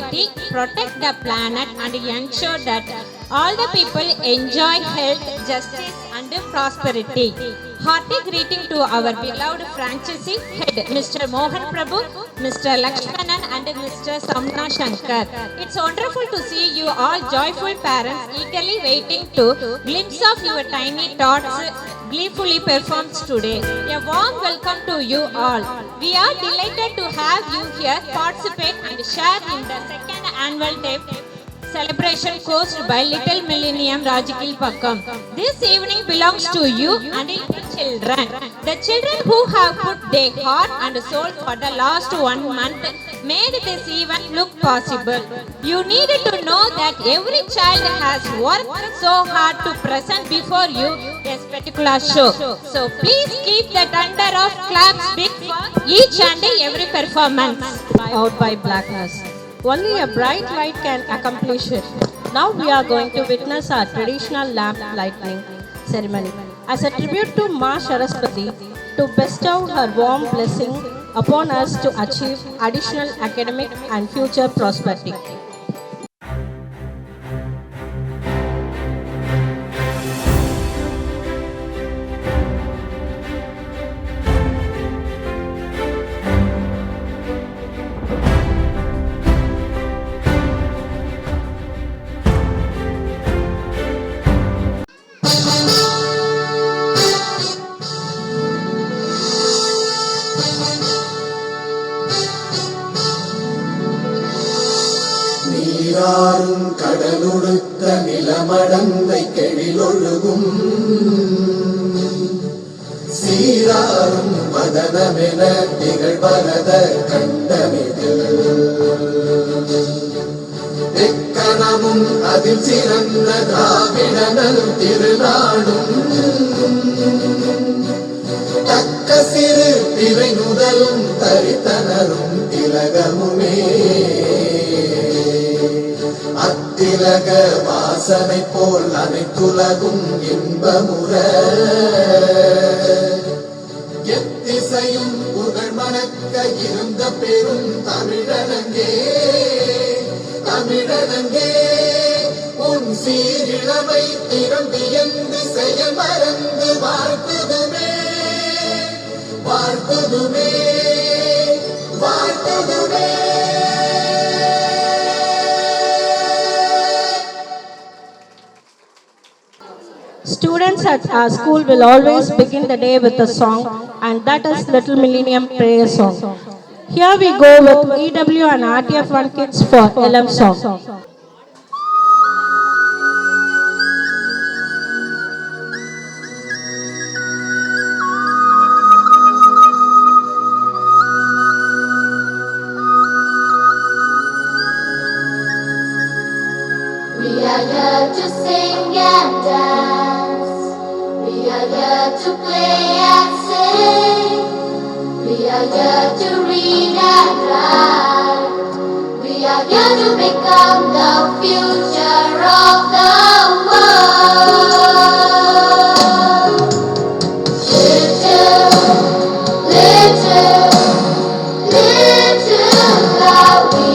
equality, protect the planet, and ensure that all the people enjoy health, justice, and prosperity. Hearty greeting to our beloved franchisee head, Mr. Mohan Prabhu, Mr. Lakshmanan, and Mr. Samna Shankar. It's wonderful to see you all joyful parents eagerly waiting to glimpse of your tiny tots gleefully performed today. A warm welcome to you all. We are delighted to have you here participate and share in the second annual day celebration caused by Little Millennium Rajikil Pakkam. This evening belongs to you and your children. The children who have put their heart and soul for the last 1 month made this event look possible. You needed to know that every child has worked so hard to present before you a particular show. So please keep the thunder of claps big for each and every performance. Out by blackness. Only a bright light can accomplish it. Now we are going to witness our traditional lamp lighting ceremony as a tribute to Ma Saraswati to bestow her warm blessing upon us to achieve additional academic and future prosperity. நீராறும் கடலுடுத்த நிலமடந்தை கெழிலொழுகும் சீராறும் வதனமென திகழ்வரத கண்டமிதில் எக்கணமும் அதில் சிறந்த திராவிடனல் திருநாடும் தக்க சிறு திரை முதலும் தரித்தனரும் திலகமுமே அத்திலக வாசனை போல் அனைத்துலகும் இன்பமுற எத்திசையும் புகழ் மணக்க இருந்த பெரும் தமிழனங்கே தமிழனங்கே உன் சீரிழமை திறம்பியந்து செயல் மறந்து வாழ்த்துதுமே வாழ்த்துதுமே வாழ்த்துதுமே. Students at our school will always begin the day with a song, and that is Little Millennium Prayer Song. Here we go with EW and RTF1 Kids for LM Song. We are here to sing and dance. We are here to play and sing. We are here to read and write. We are here to become the future of the world. Little, little, little are we.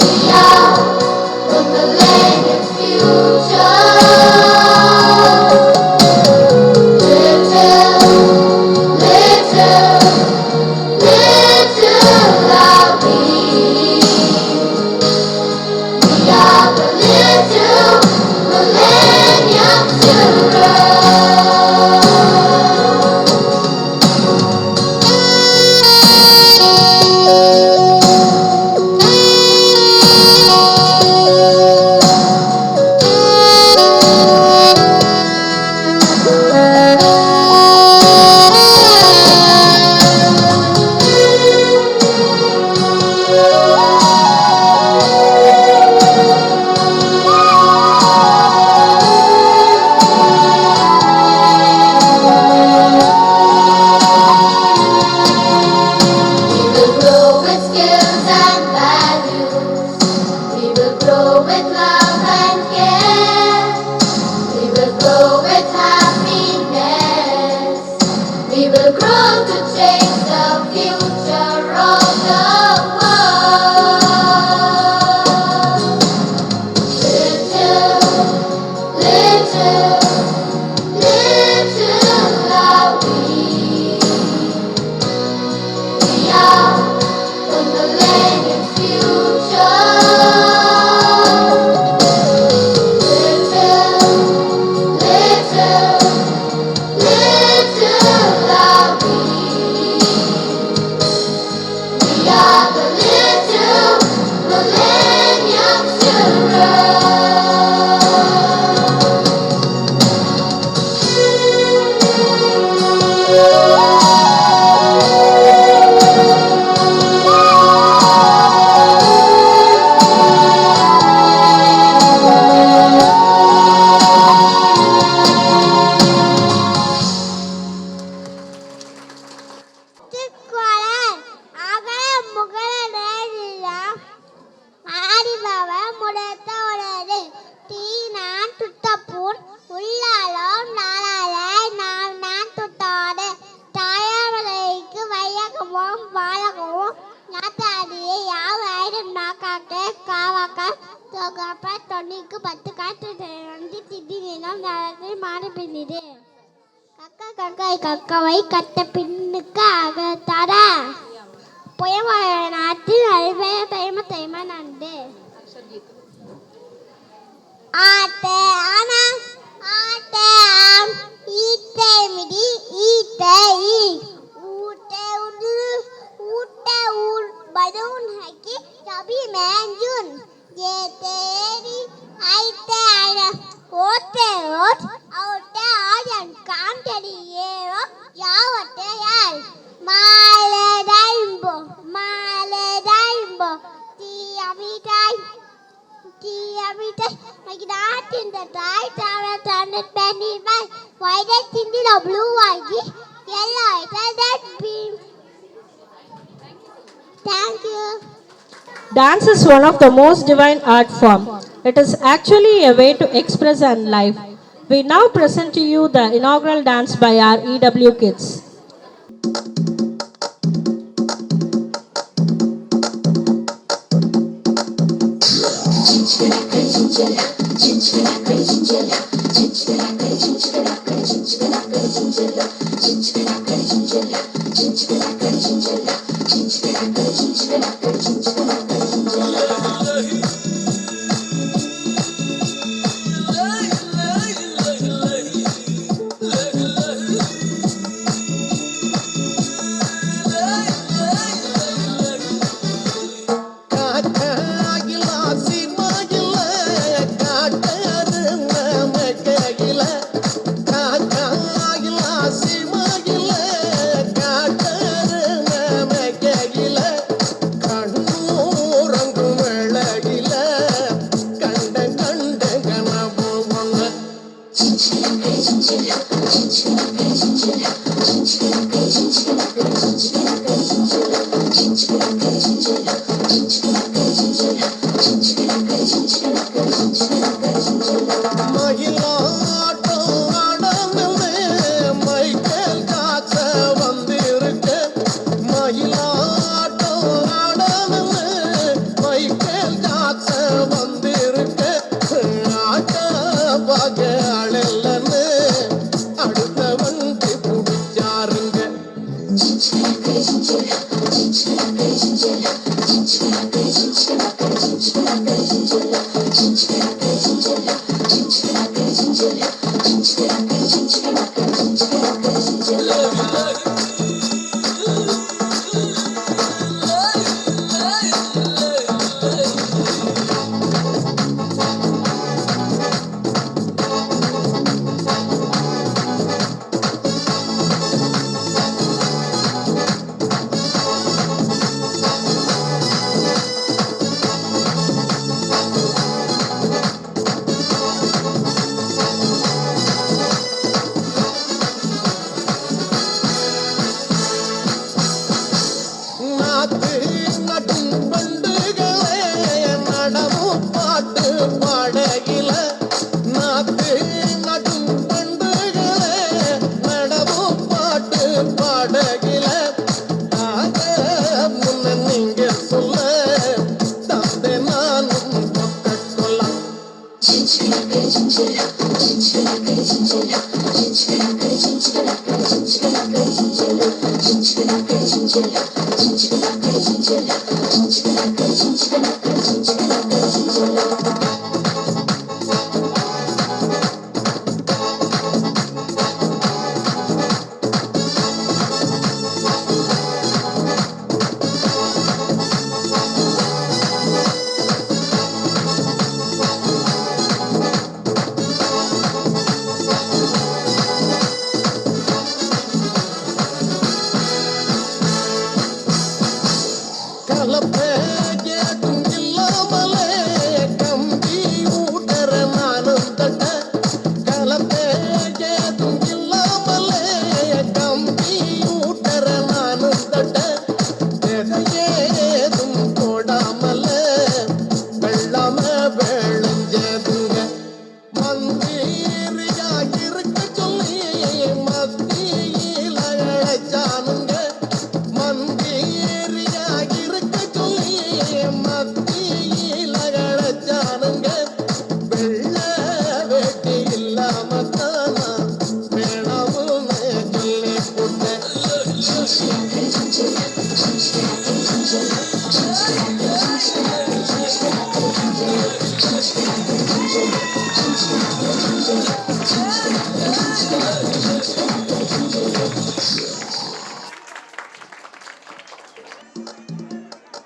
We are the millennium future. Little, little, little are we. We are the little millennium children. We will grow with skills and values. We will grow with love and care. We will grow with happiness. We will grow to change the future of the world. காத்தாடியே யாவாயிரம் நாக்காக்க காவாக்கா தோகாப்பா தொன்னிக்கு 10 காற்று வந்து திடீரெனும் நேரத்தில் மாறு பின்னிது கக்கா கக்காய் கக்கவை கட்ட பின்னுக்கு அகத்தார புயவாய நாட்டில் அல்வைய தைம தைம நண்டு ஆட்டே ஆனா ஆட்டே ஆம் ஈட்டே மிடி ஈட்டே ஈ ஊட்டே உடு ஊட்டே ஊர் பலூன் ஹக்கி கபி மேஞ்சூன் ஏட்டே ஏரி ஐட்டே ஐட ஓட்டே ஓட் ஓட்டே ஆயன் காண்டடி ஏரோ யாவட்டே யால் மாலே டைம்போ D அமிடாய் like that in the right tower turned penny by white tinted of blue white yellow that beam. Thank you. Dance is one of the most divine art form. It is actually a way to express and life. We now present to you the inaugural dance by our EW kids.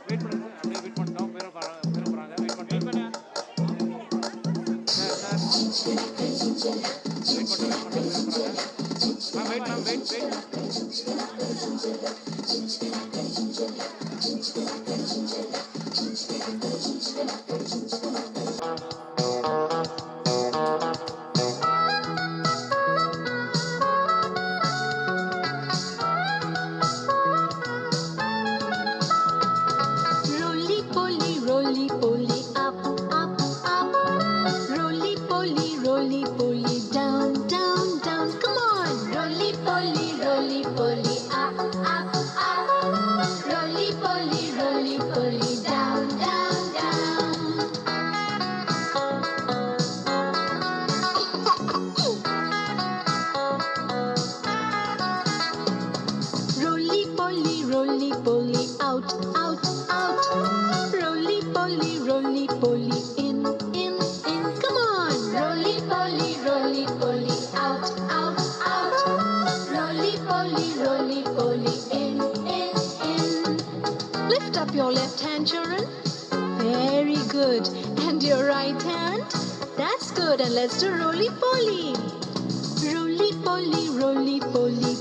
Wait பண்ணுங்க sir, அப்படியே wait பண்ணிட்டோம். பேர போறாங்க, wait பண்ணுங்க sir. Sir wait பண்ணுங்க, பேர போறாங்க. Ma'am wait. Roly poly, up, up, up. Roly poly, down, down, down. Come on, roly poly, up, up, up. Roly poly, down, down, down. Roly poly, out, out, out. Roly poly, in, in, in. Come on, roly poly, out, out, out. Roly poly, in, in, in. Lift up your left hand, children. Very good. And your right hand. That's good. And let's do roly poly. Roly poly,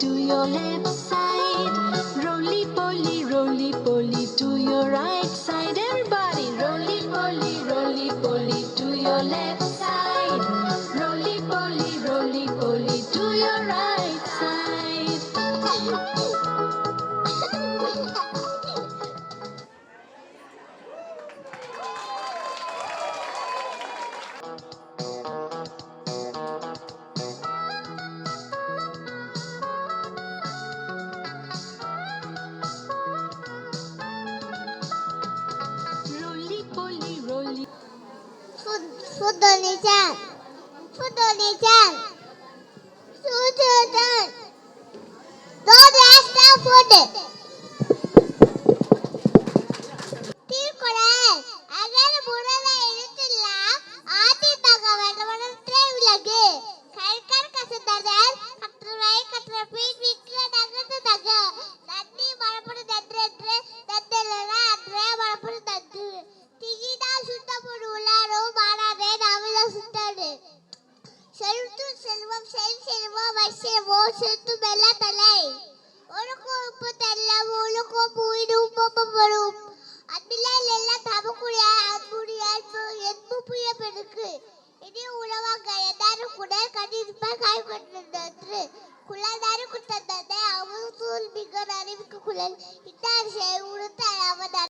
to your left side. Roly poly, to your right side. Everybody, roly poly, to your left side. Roly poly, to your right side. Roly. Food donation. Food donation. Food. Don't waste the food. தீர்க்குறள் அகல் புறவை எழுத்தெல்லாம் ஆதி பகவன் விலகு கற்கர் கசந்ததல் கற்றவை கற்ற பின் விற்க நகர்ந்து தக நன்றி மரப்படு நன்று நன்றெல்லாம் அன்றே மரப்படு நன்று திகினால் சுத்தப்படு உள்ளாரோ மாறாதே நாவில சுத்தாடு செலுத்து செல்வம் செல்வம் வைசெல்வோ செலுத்து மெல்ல தலை ஒழுக்கம் உப்பு தெல்லம் ஒழுக்கம் பூயிடும் பொப்பப்படும் அன்பிலால் எல்லாம் தமக்குடிய அன்புடைய என்பு புய பெருக்கு இனி உணவாக எல்லாரும் கூட கண்டிப்பாக காய் கொண்டு குழந்தாரும் குட்டத்தை அவன் சூழ் மிக அறிவிக்க குழல் இட்டார் உடுத்த அவன்